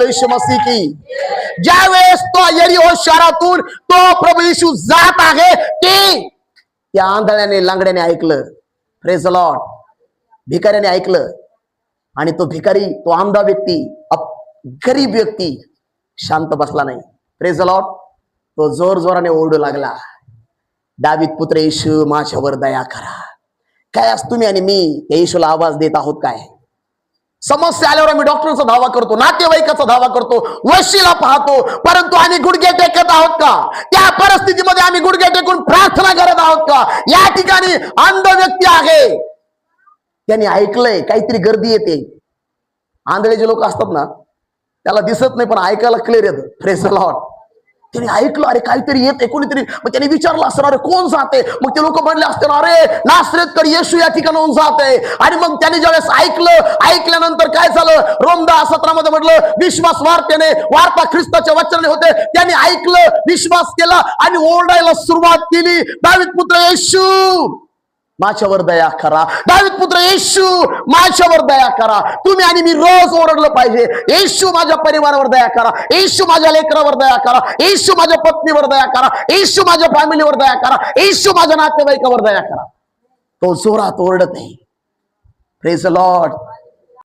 बोलो यीशु मसीह की. ज्यावेळेस तो यरीहो शहरातून तो प्रभू येशू जात आहे ते त्या आंधळ्याने लांगड्याने ऐकलं. Praise the Lord. भिकाऱ्याने ऐकलं आणि तो भिकारी, तो आंधा व्यक्ती, गरीब व्यक्ती शांत बसला नाही. Praise the Lord. तो जोर जोराने ओरडू लागला, दावीद पुत्र येशू माझ्यावर दया करा. काय आज तुम्ही आणि मी त्या येशूला आवाज देत आहोत काय? समस्या आल्यावर आम्ही डॉक्टरचा धावा करतो, नातेवाईकाचा धावा करतो, वशीला पाहतो, परंतु आम्ही गुडघे टेकत आहोत का? त्या परिस्थितीमध्ये आम्ही गुडघे टेकून प्रार्थना करत आहोत का? या ठिकाणी अंध व्यक्ती आहे, त्यांनी ऐकलंय काहीतरी गर्दी येते. आंधळे जे लोक असतात ना त्याला दिसत नाही पण ऐकायला क्लिअर येतं. Praise the Lord. त्यांनी ऐकलं अरे काहीतरी येते कोणीतरी, मग त्यांनी विचारलं असतं अरे कोण जाते? मग ते लोक म्हणले असते अरे नासरेतकर येशू या ठिकाणाहून जाते. आणि मग त्यांनी ज्यावेळेस ऐकल्यानंतर काय झालं? रोम 10:17 मध्ये म्हटलं विश्वास वार्ता ख्रिस्ताच्या वचनाने होते. त्यांनी ऐकलं, विश्वास केला आणि ओरडायला सुरुवात केली, दावीद पुत्र येशू माझ्यावर दया करा, दावीद पुत्र येशू माझ्यावर दया करा. तुम्ही आणि मी रोज ओरडलं पाहिजे, येशू माझ्या परिवारावर दया करा, येशू माझ्या लेकरावर दया करा, येशू माझ्या पत्नीवर दया करा, येशू माझ्या फॅमिलीवर दया करा, येशू माझ्या नातेवाईकावर दया करा. तो जोरात ओरडत नाही. Praise the Lord.